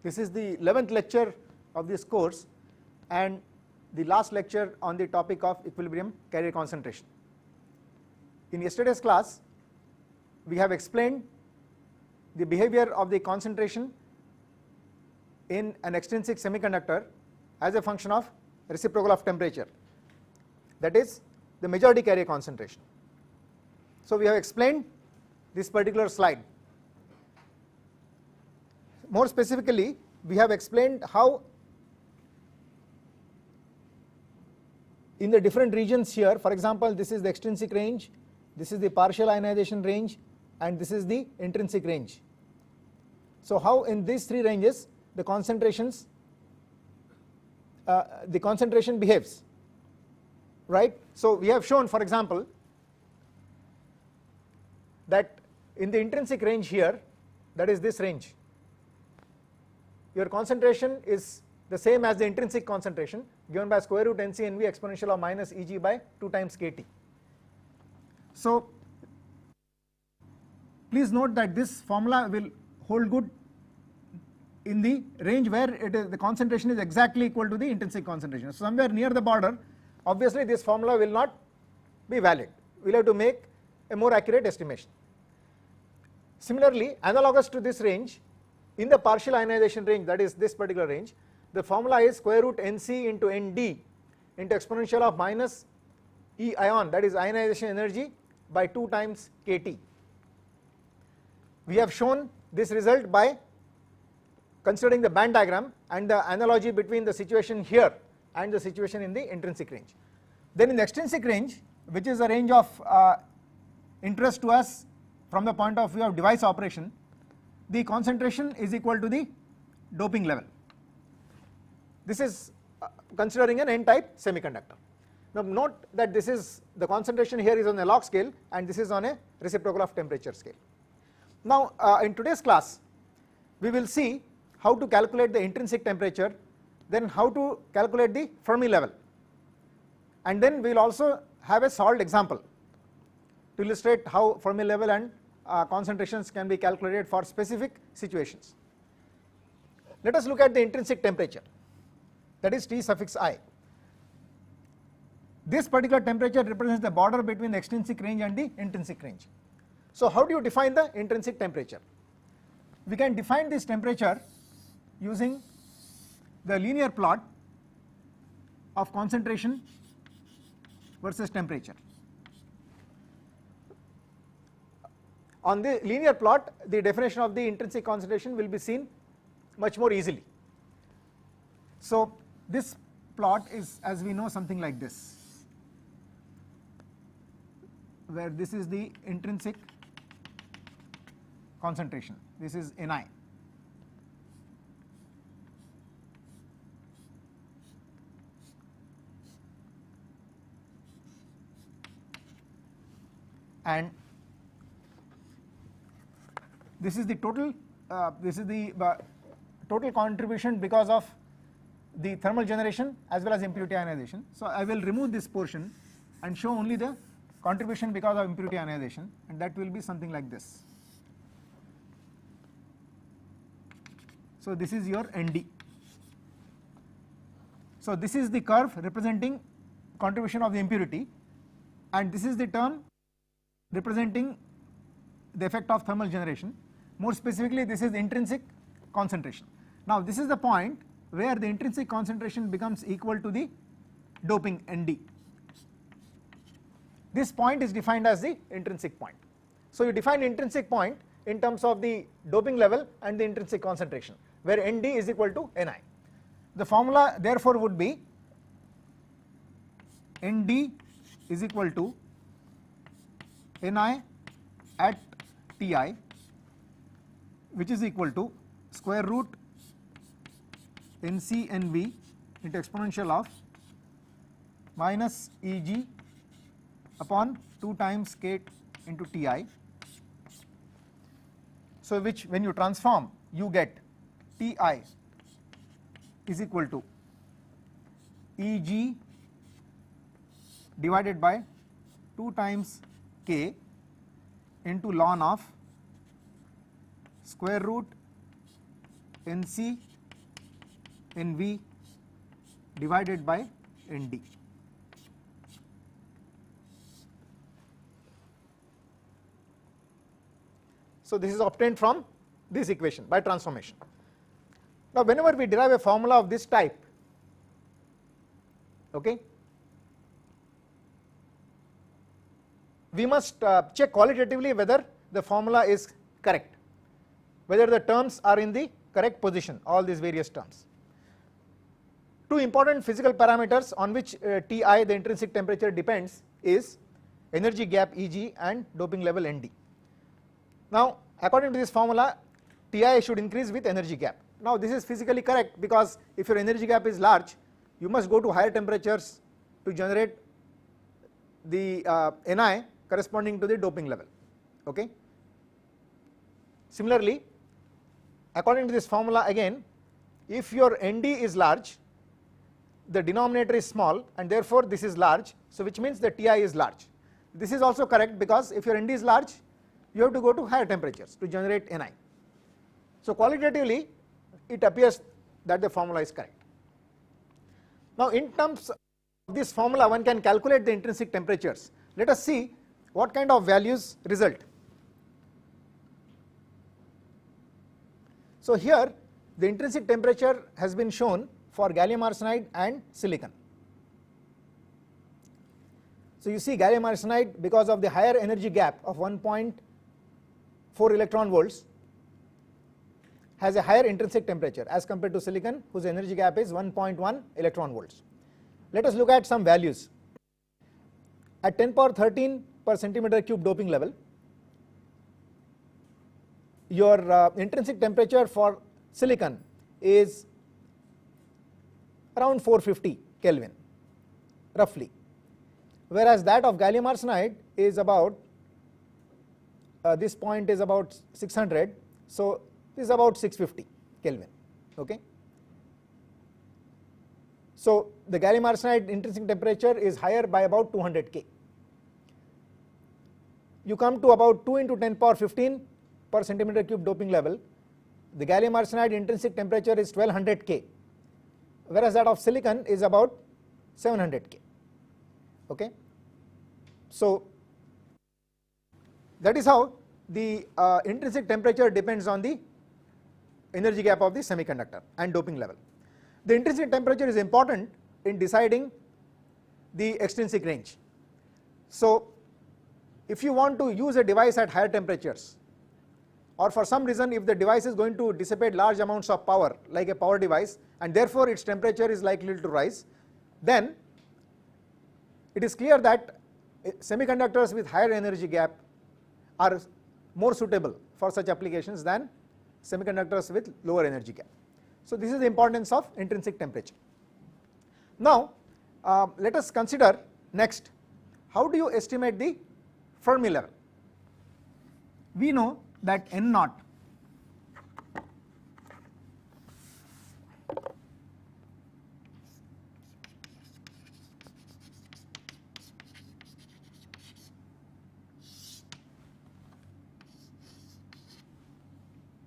This is the 11th lecture of this course and the last lecture on the topic of equilibrium carrier concentration. In yesterday's class, we have explained the behavior of the concentration in an extrinsic semiconductor as a function of reciprocal of temperature, that is the majority carrier concentration. So we have explained this particular slide. More specifically, we have explained how in the different regions here, for example, this is the extrinsic range, this is the partial ionization range, and this is the intrinsic range. So how in these three ranges the concentration behaves, right? So we have shown, for example, that in the intrinsic range here, that is this range, your concentration is the same as the intrinsic concentration given by square root NC NV exponential of minus Eg by 2 times kT. So please note that this formula will hold good in the range where the concentration is exactly equal to the intrinsic concentration. So somewhere near the border, obviously this formula will not be valid. We will have to make a more accurate estimation. Similarly, analogous to this range, in the partial ionization range, that is this particular range, the formula is square root Nc into Nd into exponential of minus E ion, that is ionization energy, by 2 times kT. We have shown this result by considering the band diagram and the analogy between the situation here and the situation in the intrinsic range. Then in the extrinsic range, which is a range of interest to us from the point of view of device operation, the concentration is equal to the doping level. This is considering an Ntype semiconductor. Now note that this is the concentration here is on a log scale and this is on a reciprocal of temperature scale. Now in today's class, we will see how to calculate the intrinsic temperature, then how to calculate the Fermi level, and then we will also have a solved example to illustrate how Fermi level and concentrations can be calculated for specific situations. Let us look at the intrinsic temperature, that is T suffix I. This particular temperature represents the border between the extrinsic range and the intrinsic range. So how do you define the intrinsic temperature? We can define this temperature using the linear plot of concentration versus temperature. On the linear plot, the definition of the intrinsic concentration will be seen much more easily. So this plot is, as we know, something like this, where this is the intrinsic concentration, this is Ni. And this is the total total contribution because of the thermal generation as well as impurity ionization. So I will remove this portion and show only the contribution because of impurity ionization, and that will be something like this. So this is your Nd. So this is the curve representing contribution of the impurity, and this is the term representing the effect of thermal generation. More specifically, this is intrinsic concentration. Now this is the point where the intrinsic concentration becomes equal to the doping Nd. This point is defined as the intrinsic point. So you define intrinsic point in terms of the doping level and the intrinsic concentration, where Nd is equal to Ni. The formula therefore would be Nd is equal to Ni at Ti, which is equal to square root Nc Nv into exponential of minus Eg upon 2 times k into Ti. So which when you transform, you get Ti is equal to Eg divided by 2 times k into ln of square root Nc Nv divided by Nd. So this is obtained from this equation by transformation. Now whenever we derive a formula of this type, okay, we must check qualitatively whether the formula is correct, whether the terms are in the correct position, all these various terms. Two important physical parameters on which Ti, the intrinsic temperature, depends is energy gap Eg and doping level Nd. Now according to this formula, Ti should increase with energy gap. Now this is physically correct, because if your energy gap is large, you must go to higher temperatures to generate the Ni corresponding to the doping level. Okay. Similarly, according to this formula again, if your Nd is large, the denominator is small, and therefore this is large, so which means the Ti is large. This is also correct, because if your Nd is large, you have to go to higher temperatures to generate Ni. So qualitatively it appears that the formula is correct. Now in terms of this formula, one can calculate the intrinsic temperatures. Let us see what kind of values result. So here the intrinsic temperature has been shown for gallium arsenide and silicon. So you see gallium arsenide, because of the higher energy gap of 1.4 electron volts, has a higher intrinsic temperature as compared to silicon, whose energy gap is 1.1 electron volts. Let us look at some values. At 10 power 13 per centimeter cube doping level, your intrinsic temperature for silicon is around 450 Kelvin roughly, whereas that of gallium arsenide is about this point is about 600, so this is about 650 Kelvin. Okay. So the gallium arsenide intrinsic temperature is higher by about 200 K. You come to about 2 into 10 power 15 per centimeter cube doping level, the gallium arsenide intrinsic temperature is 1200 K, whereas that of silicon is about 700 K. Okay. So that is how the intrinsic temperature depends on the energy gap of the semiconductor and doping level. The intrinsic temperature is important in deciding the extrinsic range. So if you want to use a device at higher temperatures, or for some reason if the device is going to dissipate large amounts of power, like a power device, and therefore its temperature is likely to rise, then it is clear that semiconductors with higher energy gap are more suitable for such applications than semiconductors with lower energy gap. So this is the importance of intrinsic temperature. Now let us consider next, how do you estimate the Fermi level? We know that N naught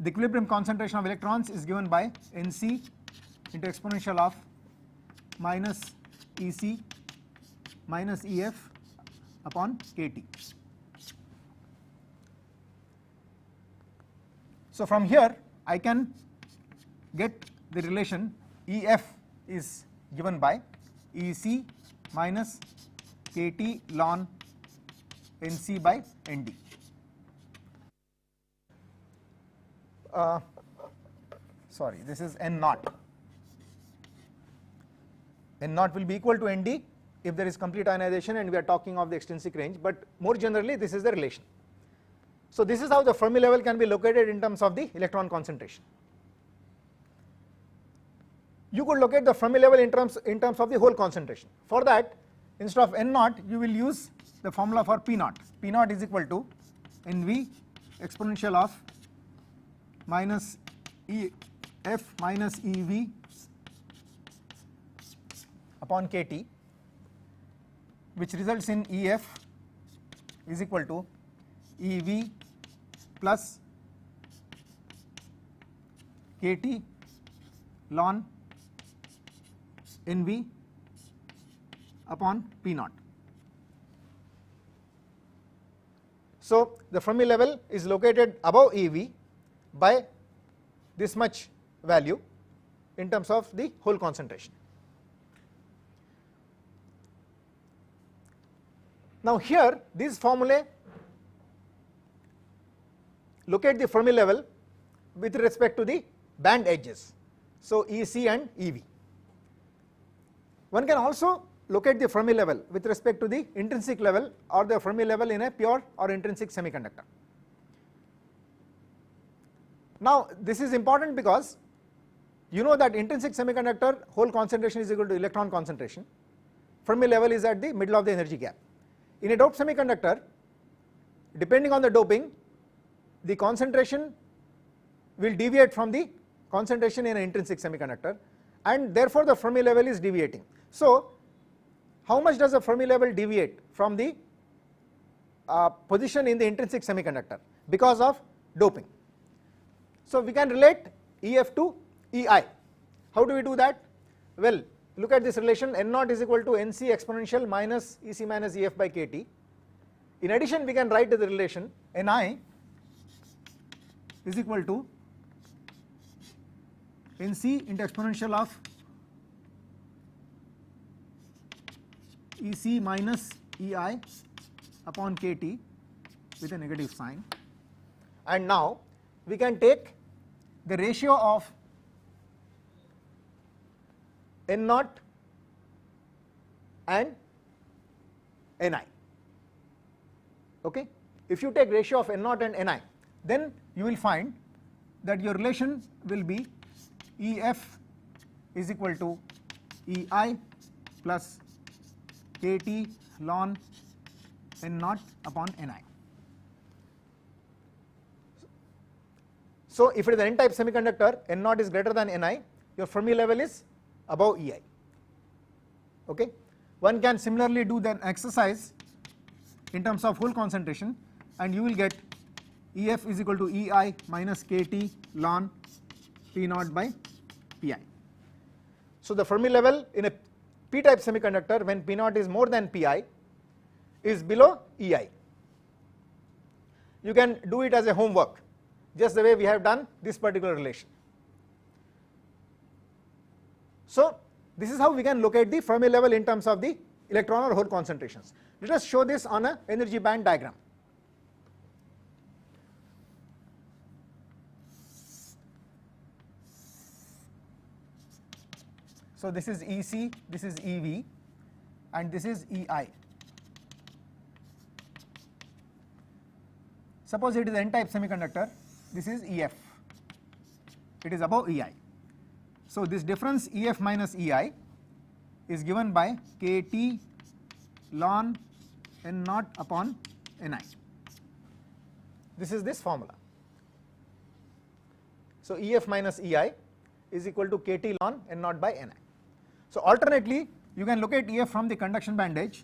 the equilibrium concentration of electrons is given by Nc into exponential of minus Ec minus Ef upon Kt. So from here I can get the relation Ef is given by Ec minus Kt ln Nc by Nd. Sorry, this is N naught. N naught will be equal to Nd if there is complete ionization and we are talking of the extrinsic range, but more generally this is the relation. So this is how the Fermi level can be located in terms of the electron concentration. You could locate the Fermi level in terms of the whole concentration. For that, instead of N naught, you will use the formula for P naught. P naught is equal to Nv exponential of minus Ef minus Ev upon Kt, which results in Ef is equal to Ev plus Kt ln Nv upon P naught. So the Fermi level is located above EV by this much value in terms of the hole concentration. Now here these formulae locate the Fermi level with respect to the band edges, so EC and EV. One can also locate the Fermi level with respect to the intrinsic level or the Fermi level in a pure or intrinsic semiconductor. Now this is important because you know that intrinsic semiconductor hole concentration is equal to electron concentration. Fermi level is at the middle of the energy gap. In a doped semiconductor, depending on the doping, the concentration will deviate from the concentration in an intrinsic semiconductor, and therefore the Fermi level is deviating. So how much does the Fermi level deviate from the position in the intrinsic semiconductor because of doping? So we can relate EF to EI. How do we do that? Well, look at this relation, N0 is equal to Nc exponential minus Ec minus Ef by Kt. In addition, we can write the relation Ni is equal to Nc into exponential of Ec minus Ei upon Kt with a negative sign. And now we can take the ratio of N0 and Ni. Okay? If you take ratio of N0 and Ni, then you will find that your relation will be Ef is equal to Ei plus Kt ln N0 upon Ni. So if it is an N-type semiconductor, N0 is greater than Ni, your Fermi level is above Ei. Okay? One can similarly do the exercise in terms of hole concentration, and you will get Ef is equal to Ei minus Kt ln P0 by Pi. So the Fermi level in a p-type semiconductor when P0 is more than Pi is below Ei. You can do it as a homework, just the way we have done this particular relation. So this is how we can locate the Fermi level in terms of the electron or hole concentrations. Let us show this on an energy band diagram. So this is Ec, this is Ev, and this is Ei. Suppose it is N-type semiconductor, this is Ef, it is above Ei. So this difference Ef minus Ei is given by Kt ln N0 upon Ni. This is this formula. So Ef minus Ei is equal to Kt ln N0 by Ni. So alternately, you can locate Ef from the conduction band edge,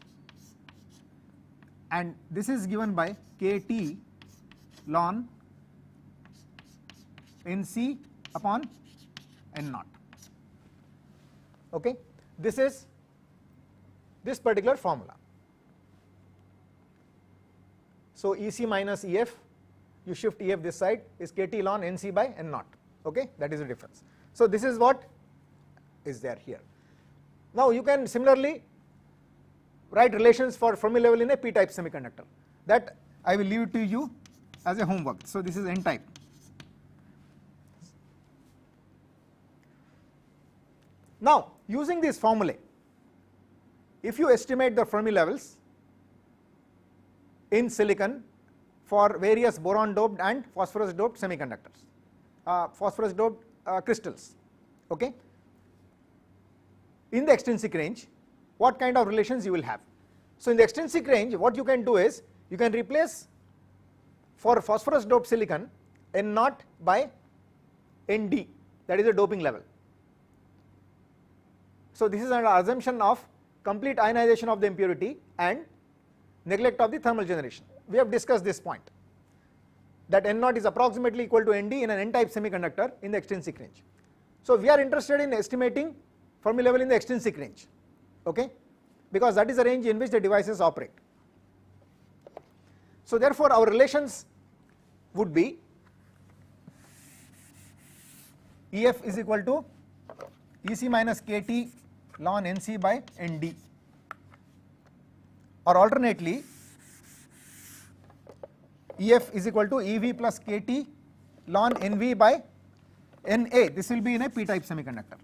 and this is given by Kt ln Nc upon N0. Okay, this is this particular formula. So Ec minus Ef, you shift Ef this side, is Kt ln Nc by N0. Okay, that is the difference. So this is what is there here. Now you can similarly write relations for Fermi level in a p-type semiconductor. That I will leave it to you as a homework. So this is N-type. Now using these formulae, if you estimate the Fermi levels in silicon for various boron doped and phosphorus doped semiconductors, phosphorus doped crystals, okay, in the extrinsic range, what kind of relations you will have. So in the extrinsic range, what you can do is you can replace for phosphorus doped silicon N0 by Nd, that is the doping level. So this is an assumption of complete ionization of the impurity and neglect of the thermal generation. We have discussed this point, that N0 is approximately equal to Nd in an N-type semiconductor in the extrinsic range. So we are interested in estimating Fermi level in the extrinsic range, okay, because that is the range in which the devices operate. So therefore our relations would be EF is equal to EC minus KT ln NC by ND, or alternately EF is equal to EV plus KT ln NV by NA. This will be in a p-type semiconductor.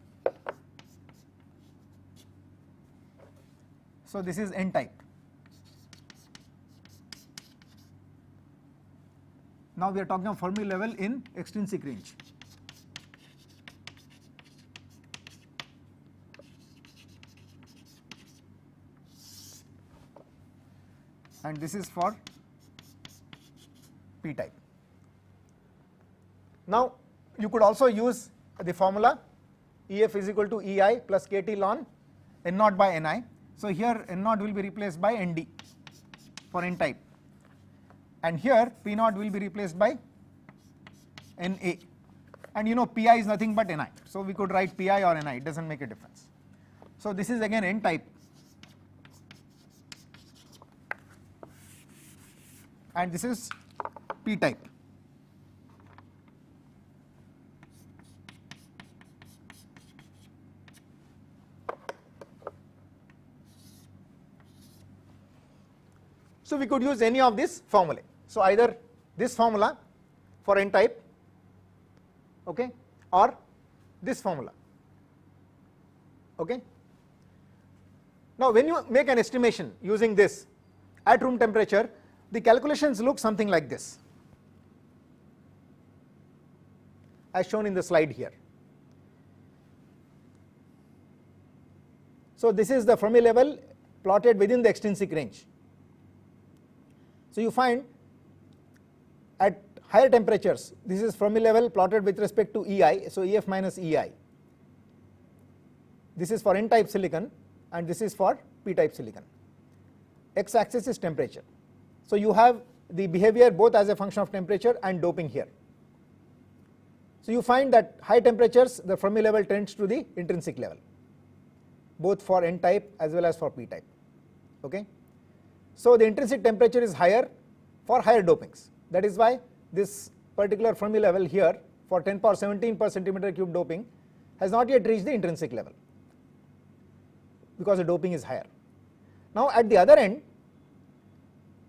So this is N-type. Now we are talking of Fermi level in extrinsic range. And this is for p-type. Now you could also use the formula EF is equal to EI plus KT ln N0 by Ni. So here N0 will be replaced by Nd for N-type, and here P0 will be replaced by Na, and you know Pi is nothing but Ni, so we could write Pi or Ni, it does not make a difference. So this is again N-type, and this is p-type. So we could use any of these formulae. So either this formula for N-type, okay, or this formula, okay. Now when you make an estimation using this at room temperature, the calculations look something like this, as shown in the slide here. So this is the Fermi level plotted within the extrinsic range. So you find at higher temperatures, this is Fermi level plotted with respect to EI, so EF minus EI. This is for N-type silicon and this is for p-type silicon. X axis is temperature. So you have the behavior both as a function of temperature and doping here. So you find that high temperatures the Fermi level tends to the intrinsic level, both for N-type as well as for p-type, okay. So the intrinsic temperature is higher for higher dopings. That is why this particular Fermi level here for 10 power 17 per centimeter cube doping has not yet reached the intrinsic level, because the doping is higher. Now at the other end,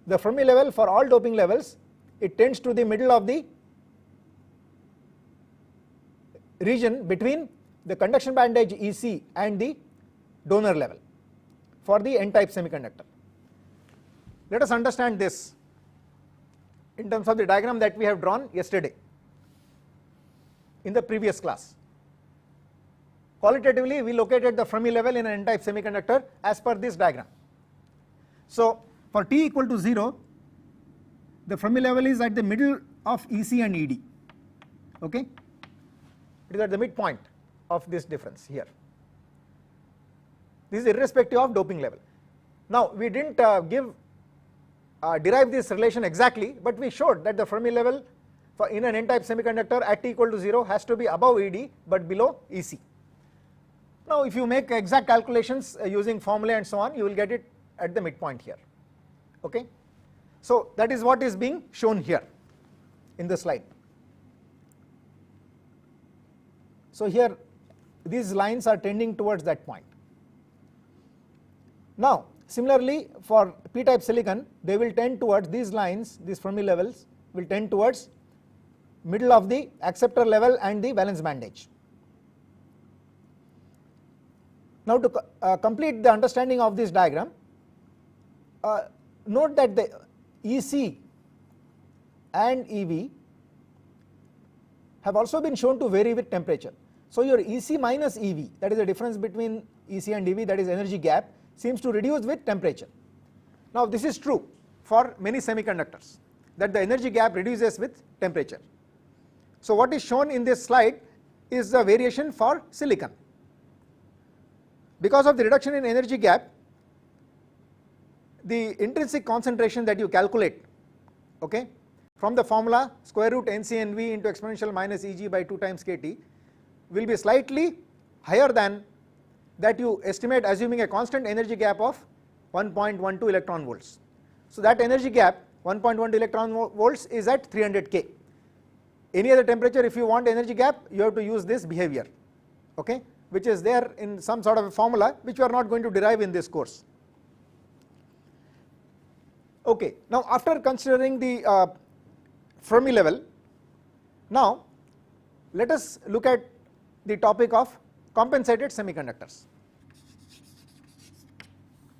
the Fermi level for all doping levels, it tends to the middle of the region between the conduction band edge EC and the donor level for the N-type semiconductor. Let us understand this in terms of the diagram that we have drawn yesterday in the previous class. Qualitatively, we located the Fermi level in an N-type semiconductor as per this diagram. So for t equal to 0, the Fermi level is at the middle of EC and ED, okay. It is at the midpoint of this difference here. This is irrespective of doping level. Now we didn't derive this relation exactly, but we showed that the Fermi level for in an N-type semiconductor at t equal to 0 has to be above ED but below EC. Now if you make exact calculations using formulae and so on, you will get it at the midpoint here, okay. So that is what is being shown here in the slide. So here these lines are tending towards that point. Now similarly for p-type silicon, they will tend towards these lines, these Fermi levels will tend towards middle of the acceptor level and the valence band edge. Now to complete the understanding of this diagram, note that the EC and EV have also been shown to vary with temperature. So your EC minus EV, that is the difference between EC and EV, that is energy gap, seems to reduce with temperature. Now this is true for many semiconductors, that the energy gap reduces with temperature. So what is shown in this slide is the variation for silicon. Because of the reduction in energy gap, the intrinsic concentration that you calculate, okay, from the formula square root NCNV into exponential minus Eg by 2 times kT will be slightly higher than that you estimate assuming a constant energy gap of 1.12 electron volts. So that energy gap 1.12 electron volts is at 300 K. Any other temperature, if you want energy gap, you have to use this behavior, okay, which is there in some sort of a formula which we are not going to derive in this course. Okay, now after considering the Fermi level, now let us look at the topic of compensated semiconductors.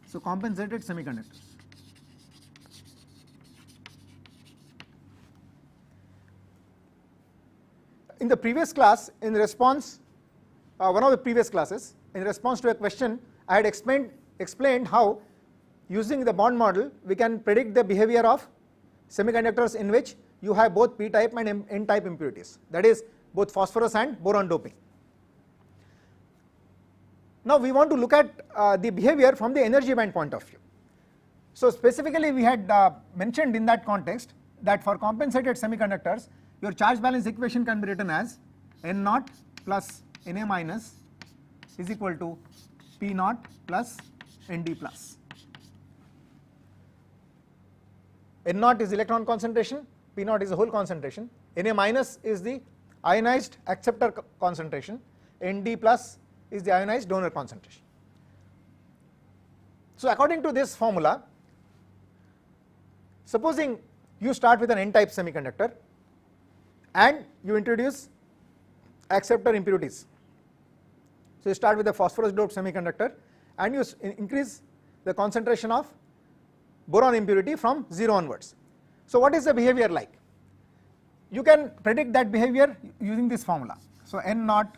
So compensated semiconductors. In the previous class, in response, one of the previous classes, in response to a question, I had explained how using the bond model we can predict the behavior of semiconductors in which you have both p-type and n-type impurities, that is both phosphorus and boron doping. Now we want to look at the behavior from the energy band point of view. So specifically we had mentioned in that context that for compensated semiconductors your charge balance equation can be written as N naught plus Na minus is equal to P naught plus Nd plus. N naught is electron concentration, P naught is the hole concentration, Na minus is the ionized acceptor concentration, Nd plus is the ionized donor concentration. So according to this formula, supposing you start with an N-type semiconductor and you introduce acceptor impurities. So you start with a phosphorus doped semiconductor and you increase the concentration of boron impurity from 0 onwards. So what is the behavior like? You can predict that behavior using this formula. So N naught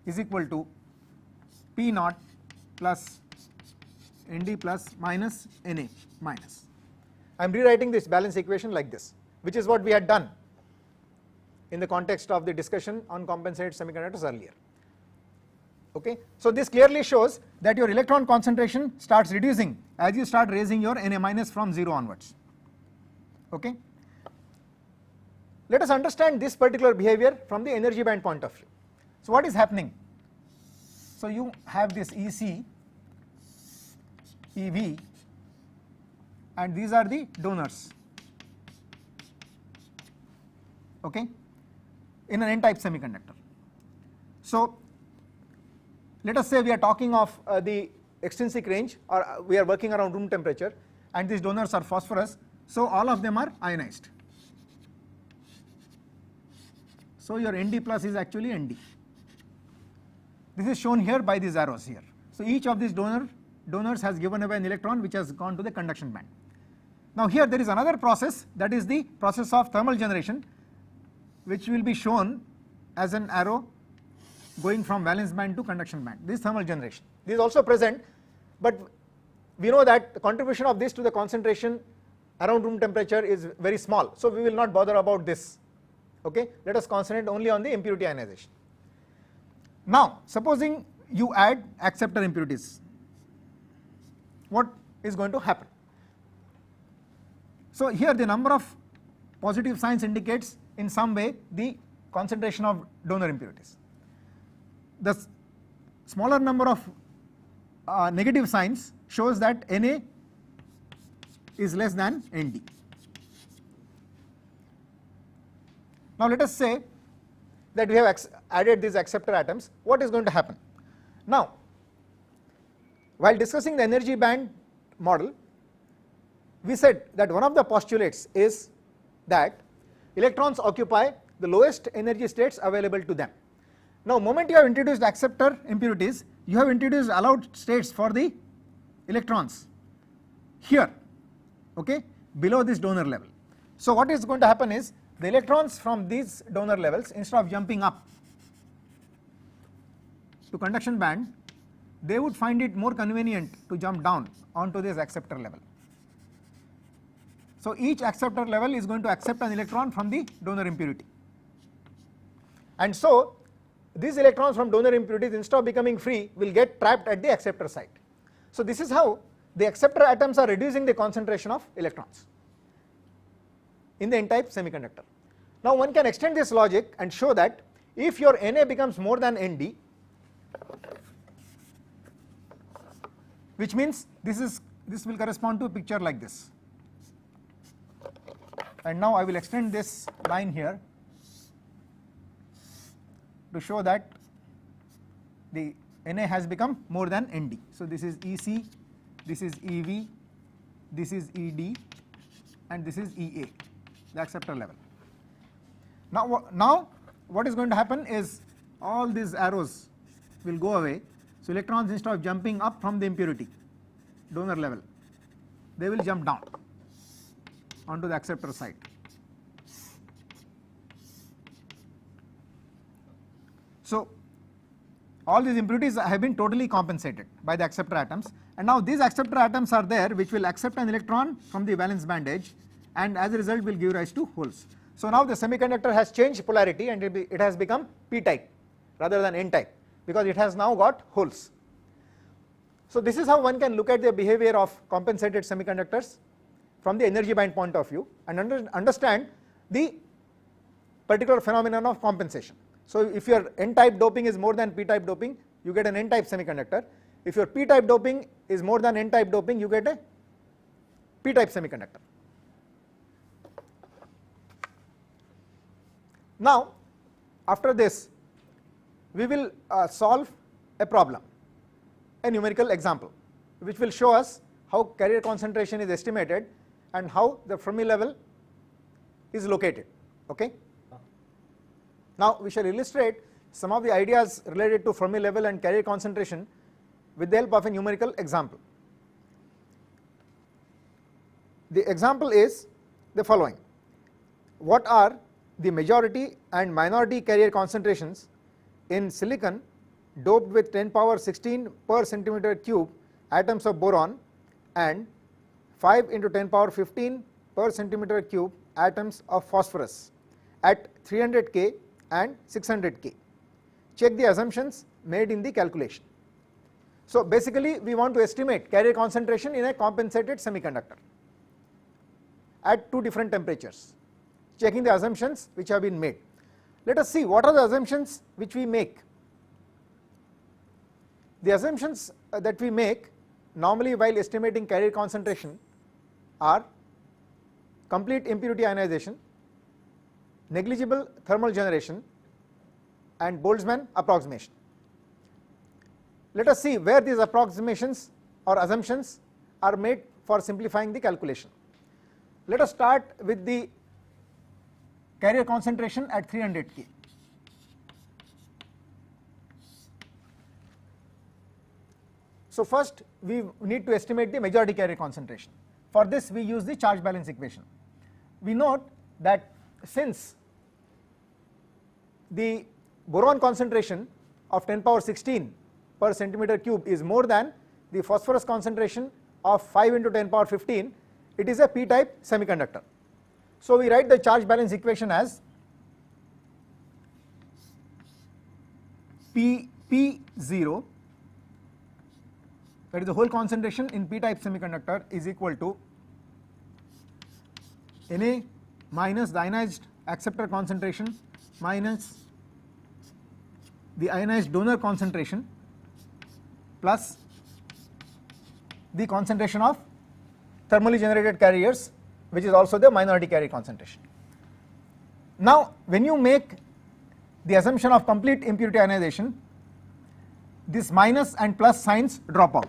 is equal to P naught plus Nd plus minus Na minus. I am rewriting this balance equation like this, which is what we had done in the context of the discussion on compensated semiconductors earlier. Okay, so this clearly shows that your electron concentration starts reducing as you start raising your Na minus from 0 onwards. Okay, let us understand this particular behavior from the energy band point of view. So what is happening? So you have this EC, EV, and these are the donors, okay, in an N-type semiconductor. So let us say we are talking of the extrinsic range, or we are working around room temperature, and these donors are phosphorus, so all of them are ionized. So your Nd plus is actually Nd. This is shown here by these arrows here. So each of these donors has given away an electron which has gone to the conduction band. Now here there is another process, that is the process of thermal generation, which will be shown as an arrow going from valence band to conduction band. This thermal generation, this is also present, but we know that the contribution of this to the concentration around room temperature is very small, so we will not bother about this. Okay, let us concentrate only on the impurity ionization. Now supposing you add acceptor impurities, what is going to happen? So here the number of positive signs indicates in some way the concentration of donor impurities. The smaller number of negative signs shows that Na is less than Nd. Now let us say that we have added these acceptor atoms. What is going to happen? Now while discussing the energy band model, we said that one of the postulates is that electrons occupy the lowest energy states available to them. Now moment you have introduced acceptor impurities, you have introduced allowed states for the electrons here, okay, below this donor level. So what is going to happen is the electrons from these donor levels, instead of jumping up to conduction band, they would find it more convenient to jump down onto this acceptor level. So each acceptor level is going to accept an electron from the donor impurity, and so these electrons from donor impurities, instead of becoming free, will get trapped at the acceptor site. So this is how the acceptor atoms are reducing the concentration of electrons in the N-type semiconductor. Now one can extend this logic and show that if your Na becomes more than Nd, which means this will correspond to a picture like this. And now I will extend this line here to show that the Na has become more than Nd. So this is Ec, this is Ev, this is Ed, and this is Ea, the acceptor level. Now what is going to happen is all these arrows will go away. So electrons, instead of jumping up from the impurity donor level, they will jump down onto the acceptor side. So all these impurities have been totally compensated by the acceptor atoms, and now these acceptor atoms are there which will accept an electron from the valence band edge, and as a result will give rise to holes. So now the semiconductor has changed polarity and it has become p-type rather than n-type, because it has now got holes. So this is how one can look at the behavior of compensated semiconductors from the energy band point of view and understand the particular phenomenon of compensation. So if your n-type doping is more than p-type doping, you get an n-type semiconductor. If your p-type doping is more than n-type doping, you get a p-type semiconductor. Now after this we will solve a problem, a numerical example, which will show us how carrier concentration is estimated and how the Fermi level is located. Okay. Now we shall illustrate some of the ideas related to Fermi level and carrier concentration with the help of a numerical example. The example is the following: what are the majority and minority carrier concentrations in silicon doped with 10 power 16 per centimeter cube atoms of boron and 5 into 10 power 15 per centimeter cube atoms of phosphorus at 300 K and 600 K. Check the assumptions made in the calculation. So basically we want to estimate carrier concentration in a compensated semiconductor at two different temperatures, checking the assumptions which have been made. Let us see what are the assumptions which we make. The assumptions that we make normally while estimating carrier concentration are complete impurity ionization, negligible thermal generation, and Boltzmann approximation. Let us see where these approximations or assumptions are made for simplifying the calculation. Let us start with the carrier concentration at 300 K. So first we need to estimate the majority carrier concentration. For this we use the charge balance equation. We note that since the boron concentration of 10 power 16 per centimeter cube is more than the phosphorus concentration of 5 into 10 power 15, it is a p-type semiconductor. So we write the charge balance equation as P0, that is the whole concentration in p-type semiconductor, is equal to Na minus the ionized acceptor concentration minus the ionized donor concentration plus the concentration of thermally generated carriers, which is also the minority carrier concentration. Now when you make the assumption of complete impurity ionization, this minus and plus signs drop out.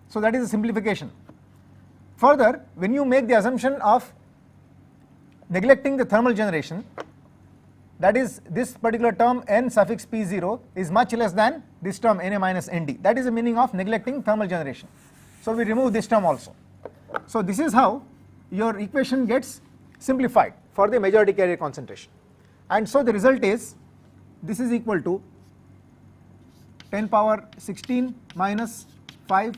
So that is a simplification. Further, when you make the assumption of neglecting the thermal generation, that is this particular term n suffix p0 is much less than this term Na minus Nd. That is the meaning of neglecting thermal generation. So we remove this term also. So this is how your equation gets simplified for the majority carrier concentration. And so the result is this is equal to 10 power 16 minus 5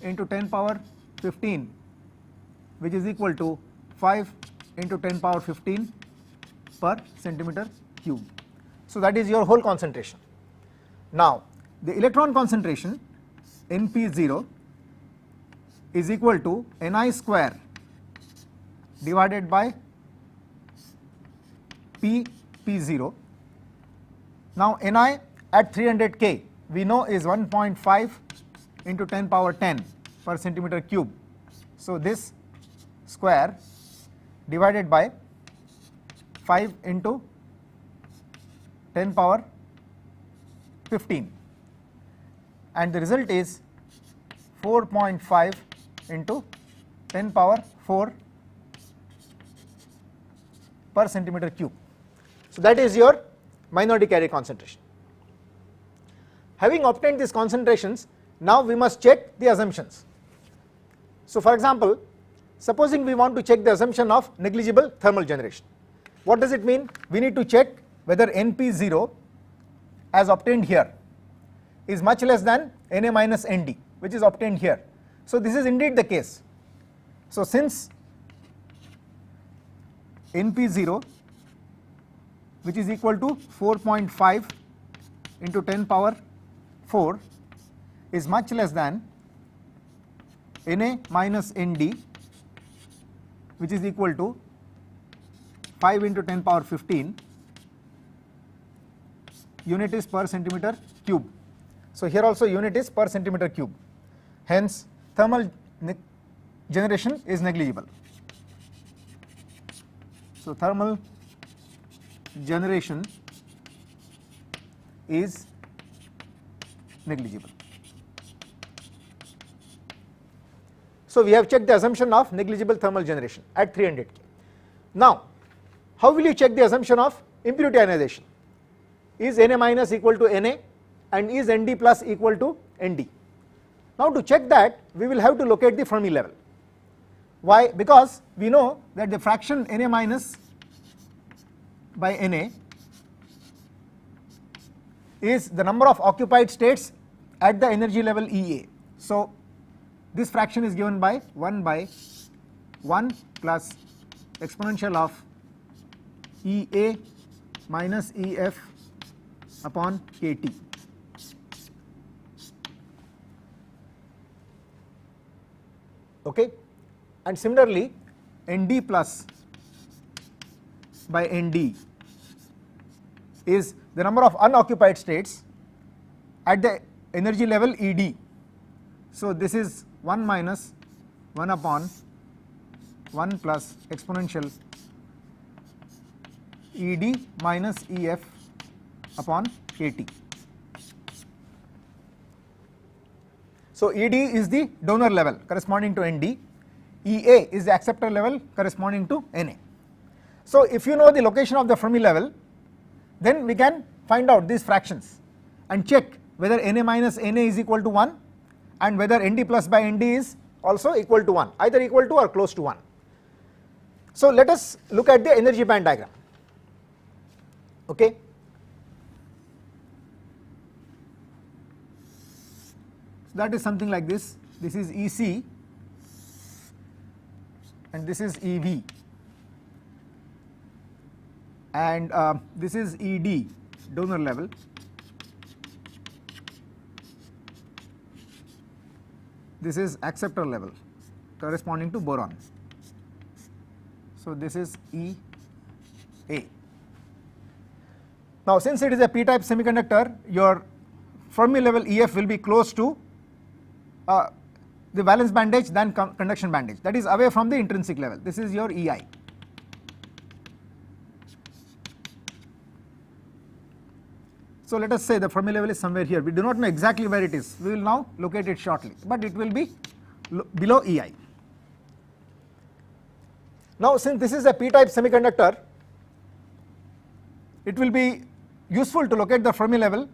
into 10 power 15, which is equal to 5 into 10 power 15 per centimeter cube. So that is your whole concentration. Now the electron concentration Np0 is equal to Ni square divided by P0, Now Ni at 300 K we know is 1.5 into 10 power 10 per centimeter cube. So this square divided by 5 into 10 power 15, and the result is 4.5 into 10 power 4 per centimeter cube. So that is your minority carrier concentration. Having obtained these concentrations, now we must check the assumptions. So for example, supposing we want to check the assumption of negligible thermal generation. What does it mean? We need to check whether NP0 as obtained here is much less than Na minus Nd, which is obtained here. So this is indeed the case. So since NP0, which is equal to 4.5 into 10 power 4, is much less than Na minus Nd, which is equal to 5 into 10 power 15, unit is per centimeter cube. So here also unit is per centimeter cube. Hence thermal generation is negligible. So thermal generation is negligible. So we have checked the assumption of negligible thermal generation at 300 K. Now how will you check the assumption of impurity ionization? Is Na minus equal to Na and is Nd plus equal to Nd? Now to check that, we will have to locate the Fermi level. Why? Because we know that the fraction Na minus by Na is the number of occupied states at the energy level Ea. So this fraction is given by 1 by 1 plus exponential of Ea minus Ef upon Kt. Okay, and similarly Nd plus by Nd is the number of unoccupied states at the energy level Ed. So this is 1 minus 1 upon 1 plus exponential Ed minus Ef upon Kt. So Ed is the donor level corresponding to Nd, Ea is the acceptor level corresponding to Na. So if you know the location of the Fermi level, then we can find out these fractions and check whether Na minus Na is equal to 1 and whether Nd plus by Nd is also equal to 1, either equal to or close to 1. So let us look at the energy band diagram. Okay. So that is something like this. This is Ec and this is Ev, and this is Ed, donor level. This is acceptor level corresponding to boron. So this is Ea. Now since it is a p-type semiconductor, your Fermi level Ef will be close to the valence band edge than conduction band edge, that is away from the intrinsic level. This is your Ei. So let us say the Fermi level is somewhere here. We do not know exactly where it is. We will now locate it shortly, but it will be below Ei. Now since this is a p-type semiconductor, it will be useful to locate the Fermi level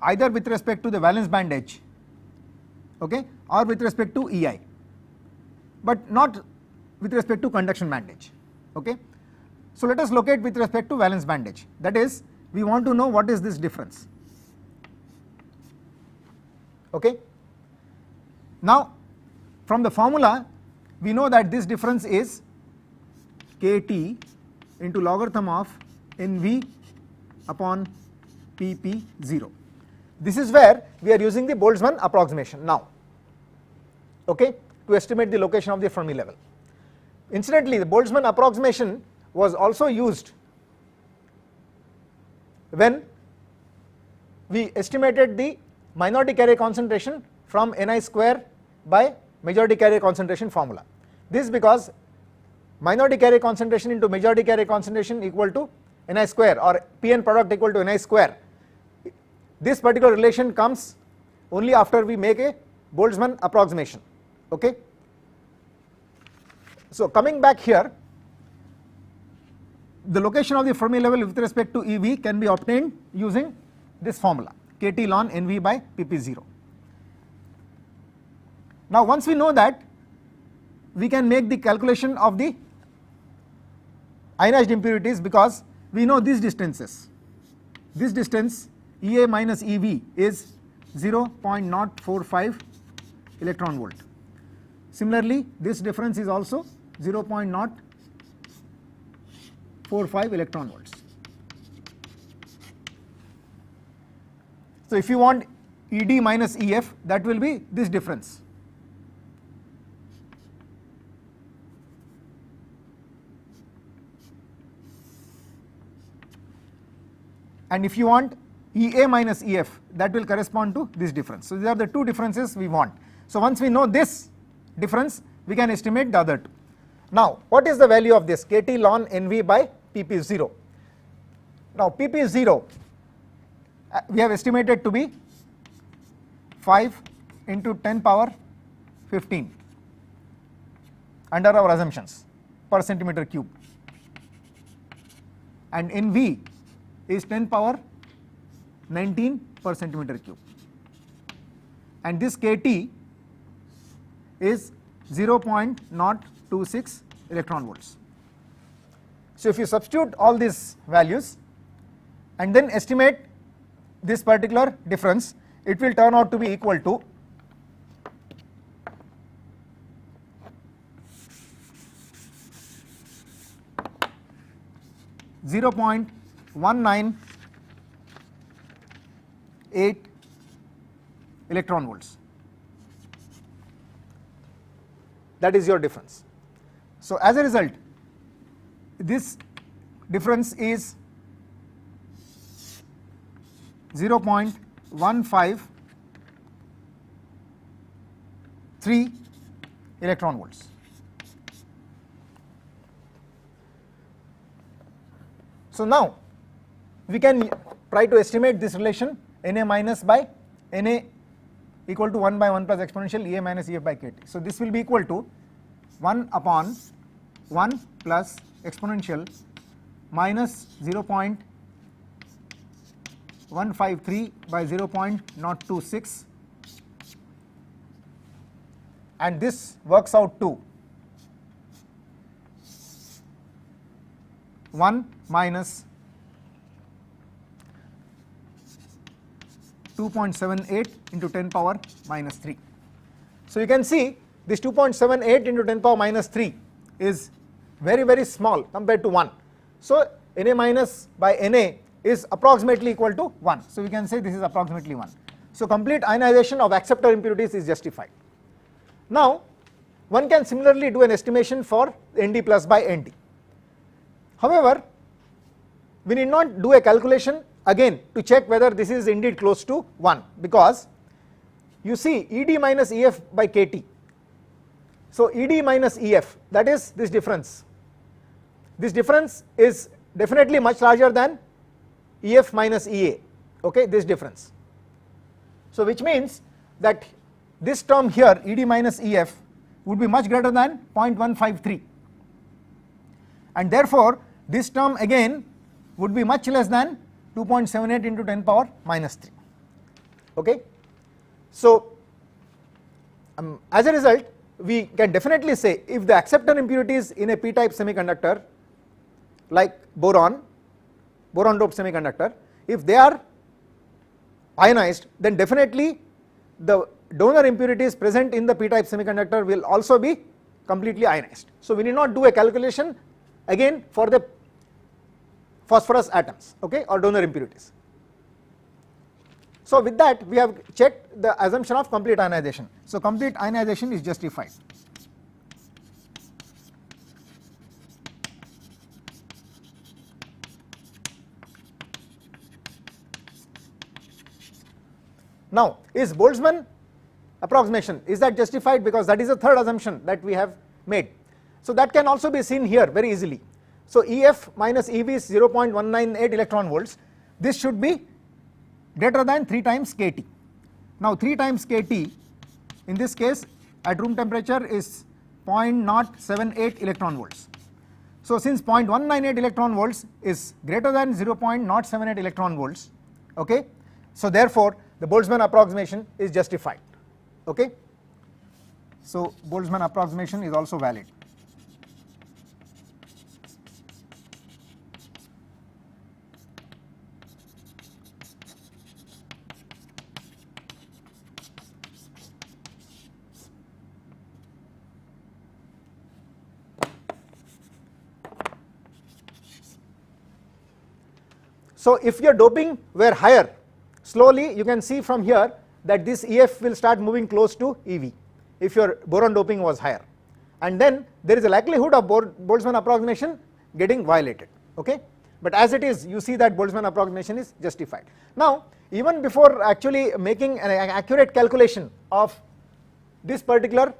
either with respect to the valence band edge, okay, or with respect to Ei, but not with respect to conduction band edge. Okay. So let us locate with respect to valence band edge, that is we want to know what is this difference. Okay. Now from the formula we know that this difference is Kt into logarithm of Nv upon Pp0. This is where we are using the Boltzmann approximation now, okay, to estimate the location of the Fermi level. Incidentally, the Boltzmann approximation was also used when we estimated the minority carrier concentration from Ni square by majority carrier concentration formula. This is because minority carrier concentration into majority carrier concentration equal to Ni square, or Pn product equal to Ni square. This particular relation comes only after we make a Boltzmann approximation. Okay. So coming back here, the location of the Fermi level with respect to EV can be obtained using this formula, kT ln NV by pp0. Now once we know that, we can make the calculation of the ionized impurities, because we know these distances. This distance EA minus EV is 0.045 electron volt. Similarly, this difference is also 0.045 electron volts. So if you want ED minus EF, that will be this difference. And if you want EA minus EF, that will correspond to this difference. So these are the two differences we want. So once we know this difference, we can estimate the other two. Now what is the value of this kT ln NV by pp0? Now pp0 we have estimated to be 5 into 10 power 15 under our assumptions per centimeter cube, and NV is 10 power 19 per centimeter cube, and this kT is 0.026 electron volts. So if you substitute all these values and then estimate this particular difference, it will turn out to be equal to 0.198 electron volts. That is your difference. So as a result, this difference is 0.153 electron volts. So now we can try to estimate this relation Na minus by Na equal to 1 by 1 plus exponential Ea minus Ef by kT. So this will be equal to 1 upon 1 plus exponential minus 0.153 by 0.026, and this works out to 1 minus 2.78 into 10 power minus 3. So you can see this 2.78 into 10 power minus 3 is very small compared to 1. So Na minus by Na is approximately equal to 1. So we can say this is approximately 1. So complete ionization of acceptor impurities is justified. Now one can similarly do an estimation for Nd plus by Nd. However, we need not do a calculation again to check whether this is indeed close to 1, because you see Ed minus Ef by kT. So Ed minus Ef, that is this difference. This difference is definitely much larger than Ef minus Ea, okay, this difference. So which means that this term here, Ed minus Ef, would be much greater than 0.153, and therefore this term again would be much less than 2.78 into 10 power minus 3. Okay. So as a result, we can definitely say if the acceptor impurities in a p-type semiconductor like boron doped semiconductor, if they are ionized, then definitely the donor impurities present in the p-type semiconductor will also be completely ionized. So we need not do a calculation again for the phosphorus atoms, okay, or donor impurities. So with that we have checked the assumption of complete ionization. So complete ionization is justified. Now is Boltzmann approximation, is that justified? Because that is the third assumption that we have made. So that can also be seen here very easily. So EF minus EV is 0.198 electron volts. This should be greater than 3 times kT. Now 3 times kT in this case at room temperature is 0.078 electron volts. So since 0.198 electron volts is greater than 0.078 electron volts, okay, so therefore the Boltzmann approximation is justified. Okay, so Boltzmann approximation is also valid. So if your doping were higher, slowly you can see from here that this EF will start moving close to EV if your boron doping was higher, and then there is a likelihood of Boltzmann approximation getting violated. Okay, but as it is, you see that Boltzmann approximation is justified. Now even before actually making an accurate calculation of this particular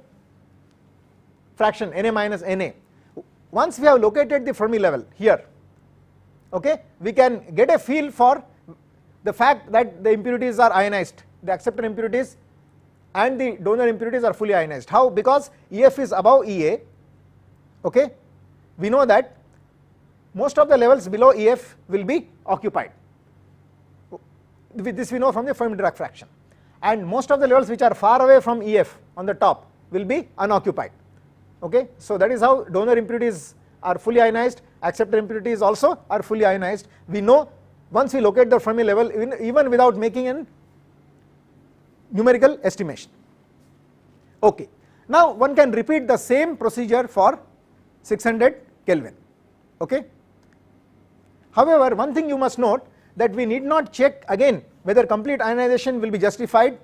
fraction Na minus Na, once we have located the Fermi level here, okay, we can get a feel for the fact that the impurities are ionized, the acceptor impurities and the donor impurities are fully ionized. How? Because EF is above EA, okay, we know that most of the levels below EF will be occupied. This we know from the Fermi-Dirac fraction, and most of the levels which are far away from EF on the top will be unoccupied. Okay, so that is how donor impurities are fully ionized, acceptor impurities also are fully ionized. We know once we locate the Fermi level even without making an numerical estimation. Okay, now one can repeat the same procedure for 600 Kelvin. Okay, however, one thing you must note that we need not check again whether complete ionization will be justified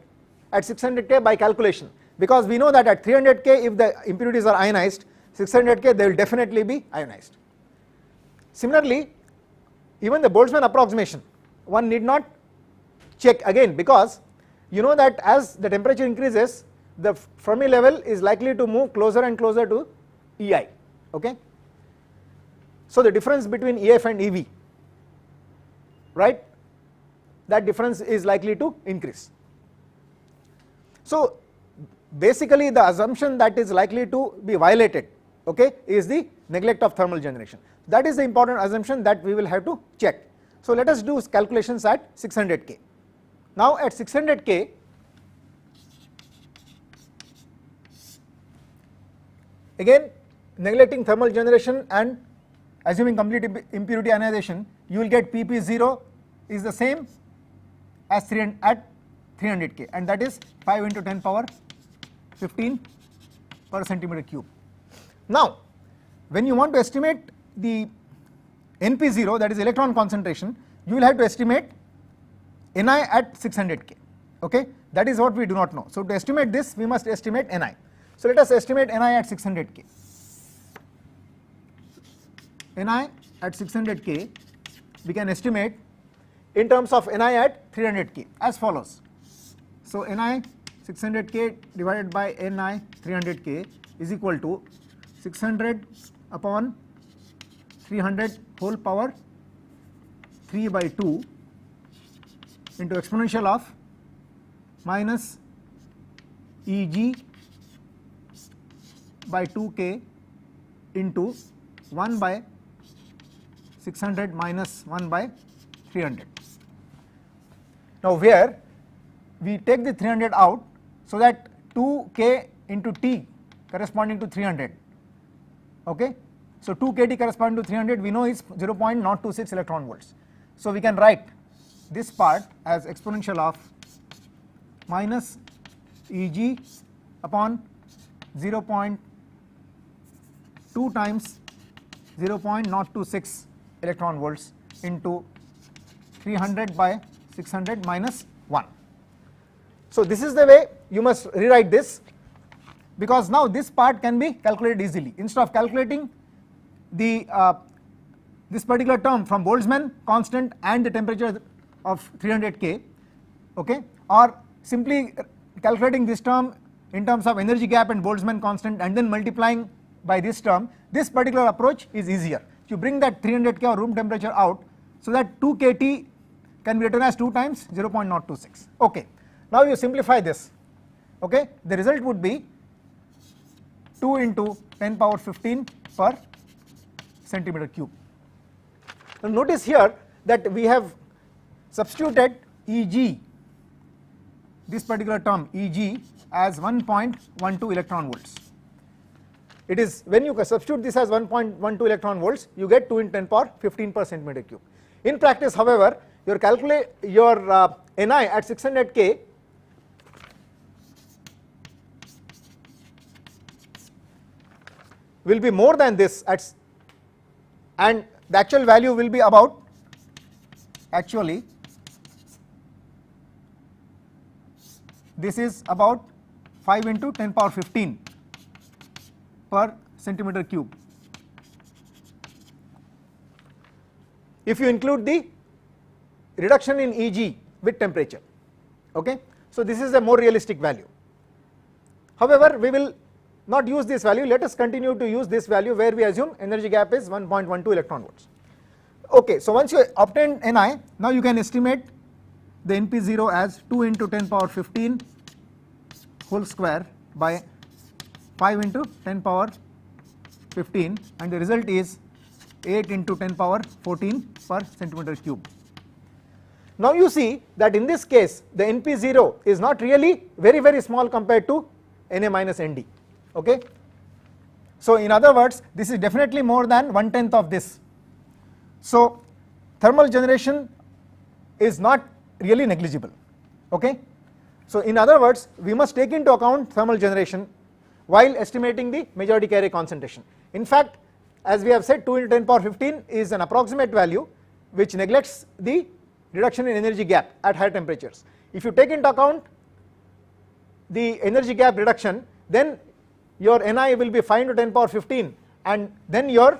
at 600 K by calculation, because we know that at 300 K if the impurities are ionized, 600 K they will definitely be ionized. Similarly, even the Boltzmann approximation one need not check again, because you know that as the temperature increases the Fermi level is likely to move closer and closer to EI. Okay, so the difference between EF and EV, right, that difference is likely to increase. So basically the assumption that is likely to be violated, okay, is the neglect of thermal generation. That is the important assumption that we will have to check. So let us do calculations at 600 K. Now at 600 K, again neglecting thermal generation and assuming complete impurity ionization, you will get PP0 is the same as at 300 K, and that is 5 into 10 power 15 per centimeter cube. Now when you want to estimate the NP0, that is electron concentration, you will have to estimate Ni at 600 K. Okay, that is what we do not know. So to estimate this we must estimate Ni. So let us estimate Ni at 600 K. Ni at 600 K we can estimate in terms of Ni at 300 K as follows. So Ni 600 K divided by Ni 300 K is equal to 600 upon 300 whole power 3 by 2 into exponential of minus Eg by 2K into 1 by 600 minus 1 by 300. Now where we take the 300 out, so that 2K into T corresponding to 300, okay. So 2 kT corresponding to 300 we know is 0.026 electron volts. So we can write this part as exponential of minus Eg upon 0.2 times 0.026 electron volts into 300 by 600 minus 1. So this is the way you must rewrite this, because now this part can be calculated easily. Instead of calculating the this particular term from Boltzmann constant and the temperature of 300 K, okay, or simply calculating this term in terms of energy gap and Boltzmann constant and then multiplying by this term, this particular approach is easier. You bring that 300 K or room temperature out, so that 2 kT can be written as 2 times 0.026. Okay, now you simplify this. Okay, the result would be 2 into 10 power 15 per centimeter cube. Now notice here that we have substituted Eg, this particular term Eg, as 1.12 electron volts. It is when you substitute this as 1.12 electron volts, you get 2 into 10 power 15 per centimeter cube. In practice, however, your Ni at 600 K will be more than this and the actual value will be about, actually this is about 5 into 10 power 15 per centimeter cube. If you include the reduction in Eg with temperature. Okay, so this is a more realistic value. However, we will not use this value. Let us continue to use this value where we assume energy gap is 1.12 electron volts. Okay, so once you obtain Ni, now you can estimate the NP0 as 2 into 10 power 15 whole square by 5 into 10 power 15, and the result is 8 into 10 power 14 per centimeter cube. Now you see that in this case the NP0 is not really very small compared to Na minus Nd. Okay, so in other words, this is definitely more than 1/10 of this. So thermal generation is not really negligible. Okay, so in other words, we must take into account thermal generation while estimating the majority carrier concentration. In fact, as we have said, 2 into 10 power 15 is an approximate value which neglects the reduction in energy gap at higher temperatures. If you take into account the energy gap reduction, then your Ni will be 5 into 10 power 15, and then your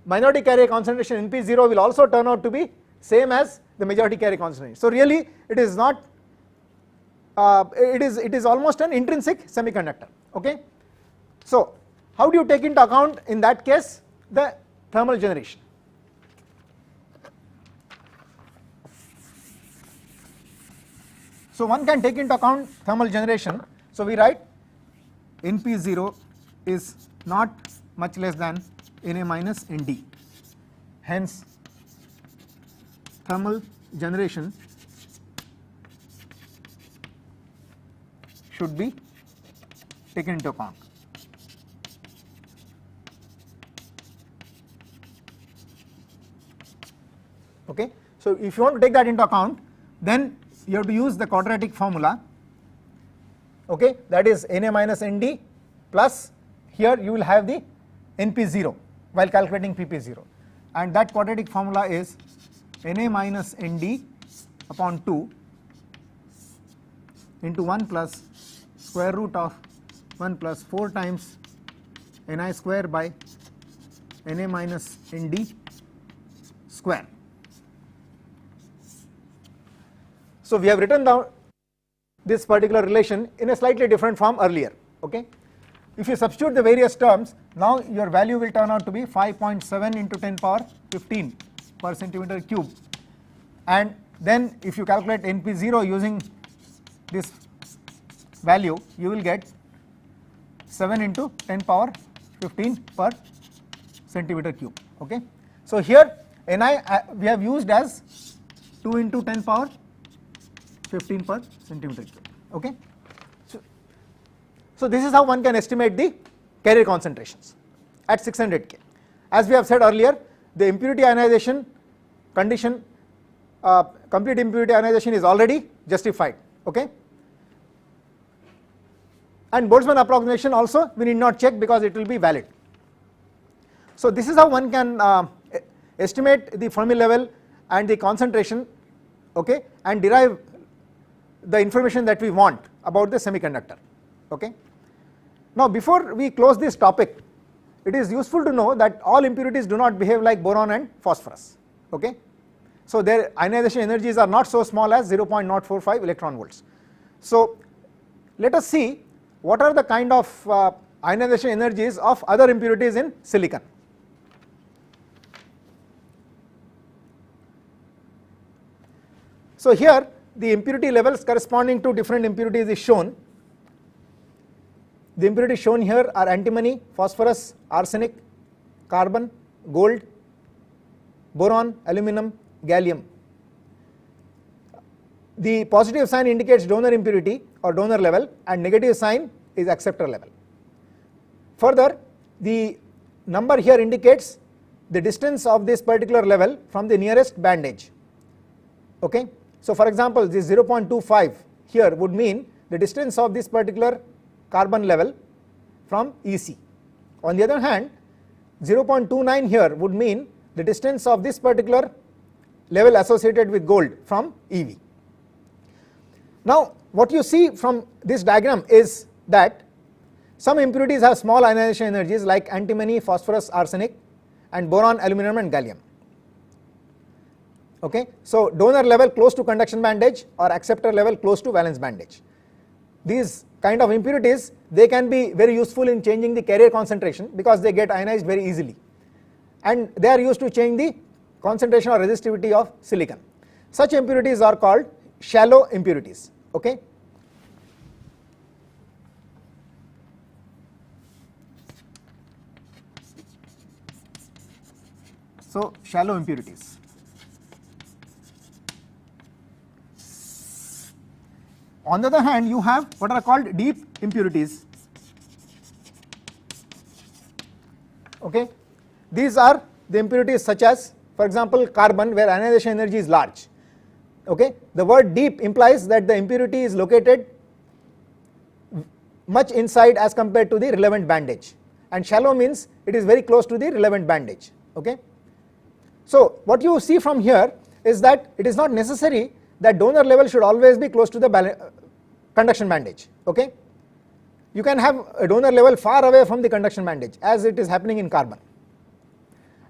minority carrier concentration NP0 will also turn out to be same as the majority carrier concentration. So really it is not, it is almost an intrinsic semiconductor. Okay, so how do you take into account in that case the thermal generation? So one can take into account thermal generation. So we write NP0 is not much less than Na minus Nd. Hence thermal generation should be taken into account. Okay, so if you want to take that into account, then you have to use the quadratic formula. Okay, that is Na minus Nd plus, here you will have the NP0 while calculating PP0, and that quadratic formula is Na minus Nd upon 2 into 1 plus square root of 1 plus 4 times Ni square by Na minus Nd square. So we have written down this particular relation in a slightly different form earlier. Okay, if you substitute the various terms, now your value will turn out to be 5.7 into 10 power 15 per centimeter cube, and then if you calculate NP0 using this value, you will get 7 into 10 power 15 per centimeter cube. Okay, so here Ni we have used as 2 into 10 power 15 per centimeter cube. Okay, so this is how one can estimate the carrier concentrations at 600 K. As we have said earlier, the impurity ionization condition, complete impurity ionization is already justified. Okay, and Boltzmann approximation also we need not check because it will be valid. So this is how one can estimate the Fermi level and the concentration, okay, and derive the information that we want about the semiconductor. Okay, now before we close this topic, it is useful to know that all impurities do not behave like boron and phosphorus. Okay, So their ionization energies are not so small as 0.045 electron volts. So let us see what are the kind of ionization energies of other impurities in silicon. So here the impurity levels corresponding to different impurities is shown. The impurities shown here are antimony, phosphorus, arsenic, carbon, gold, boron, aluminum, gallium. The positive sign indicates donor impurity or donor level, and negative sign is acceptor level. Further, the number here indicates the distance of this particular level from the nearest band edge. Okay? So for example, this 0.25 here would mean the distance of this particular carbon level from EC. On the other hand, 0.29 here would mean the distance of this particular level associated with gold from EV. Now what you see from this diagram is that some impurities have small ionization energies like antimony, phosphorus, arsenic, and boron, aluminum, and gallium. Okay? So donor level close to conduction band edge or acceptor level close to valence band edge. These kind of impurities, they can be very useful in changing the carrier concentration because they get ionized very easily, and they are used to change the concentration or resistivity of silicon. Such impurities are called shallow impurities. Okay? So shallow impurities. On the other hand, you have what are called deep impurities. Okay? These are the impurities such as, for example, carbon, where ionization energy is large. Okay? The word deep implies that the impurity is located much inside as compared to the relevant band edge, and shallow means it is very close to the relevant band edge. Okay? So what you see from here is that it is not necessary that donor level should always be close to the conduction band edge. Okay? You can have a donor level far away from the conduction band edge, as it is happening in carbon,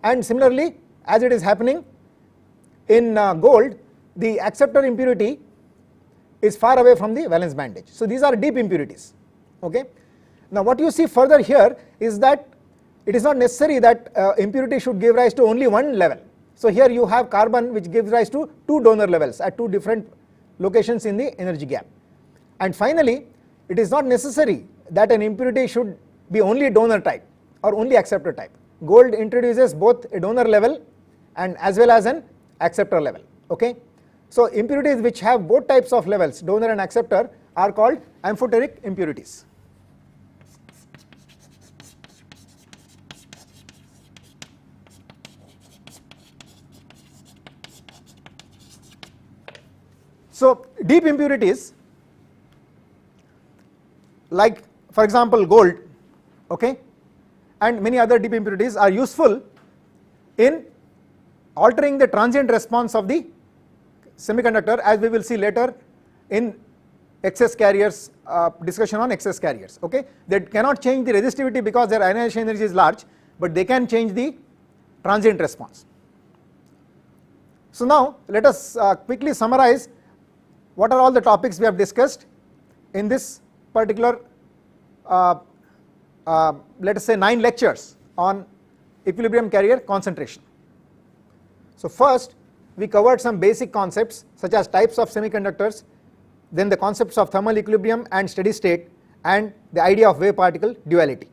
and similarly as it is happening in gold, the acceptor impurity is far away from the valence band edge. So these are deep impurities. Okay? Now what you see further here is that it is not necessary that impurity should give rise to only one level. So here you have carbon which gives rise to two donor levels at two different locations in the energy gap. And finally, it is not necessary that an impurity should be only donor type or only acceptor type. Gold introduces both a donor level and as well as an acceptor level. Okay? So impurities which have both types of levels, donor and acceptor, are called amphoteric impurities. So deep impurities, like for example gold, okay, and many other deep impurities are useful in altering the transient response of the semiconductor, as we will see later in excess carriers, discussion on excess carriers. Okay, they cannot change the resistivity because their ionization energy is large, but they can change the transient response. So now let us quickly summarize what are all the topics we have discussed in this particular let us say 9 lectures on equilibrium carrier concentration. So first we covered some basic concepts such as types of semiconductors, then the concepts of thermal equilibrium and steady state, and the idea of wave particle duality.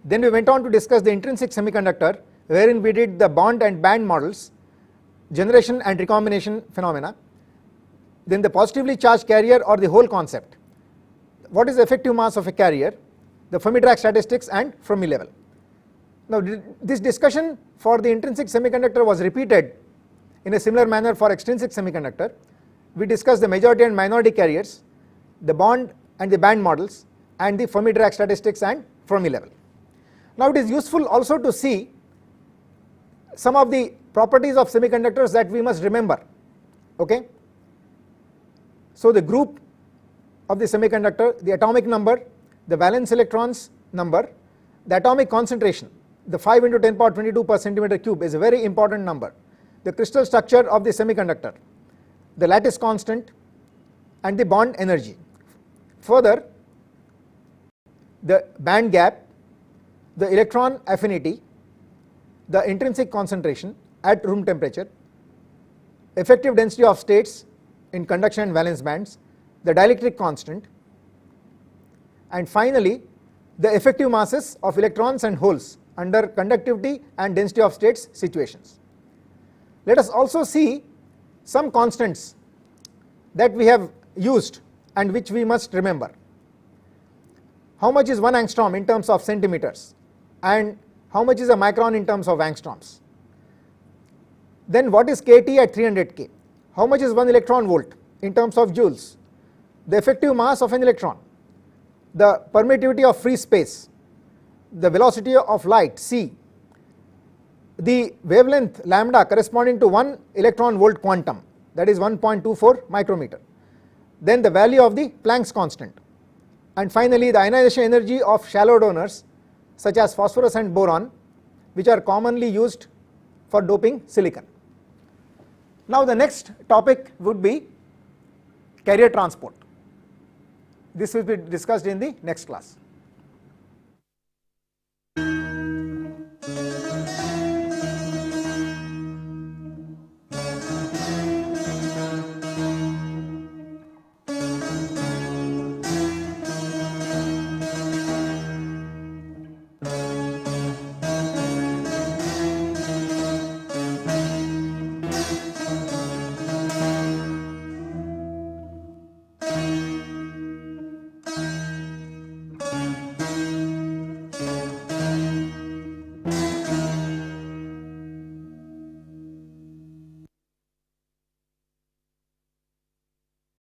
Then we went on to discuss the intrinsic semiconductor, wherein we did the bond and band models, generation and recombination phenomena, then the positively charged carrier or the whole concept, what is the effective mass of a carrier, the Fermi-Dirac statistics, and Fermi level. Now this discussion for the intrinsic semiconductor was repeated in a similar manner for extrinsic semiconductor. We discussed the majority and minority carriers, the bond and the band models, and the Fermi-Dirac statistics and Fermi level. Now it is useful also to see some of the properties of semiconductors that we must remember. Okay? So the group of the semiconductor, the atomic number, the valence electrons number, the atomic concentration, the 5 × 10^22 per centimeter cube is a very important number. the crystal structure of the semiconductor, the lattice constant and the bond energy. Further, the band gap, the electron affinity, the intrinsic concentration at room temperature, effective density of states in conduction and valence bands, the dielectric constant, and finally the effective masses of electrons and holes under conductivity and density of states situations. Let us also see some constants that we have used and which we must remember. How much is 1 angstrom in terms of centimeters, and how much is a micron in terms of angstroms? Then what is kT at 300 K? How much is 1 electron volt in terms of joules? The effective mass of an electron, the permittivity of free space, the velocity of light c, the wavelength lambda corresponding to 1 electron volt quantum, that is 1.24 micrometer, then the value of the Planck's constant, and finally the ionization energy of shallow donors such as phosphorus and boron, which are commonly used for doping silicon. Now the next topic would be carrier transport. This will be discussed in the next class.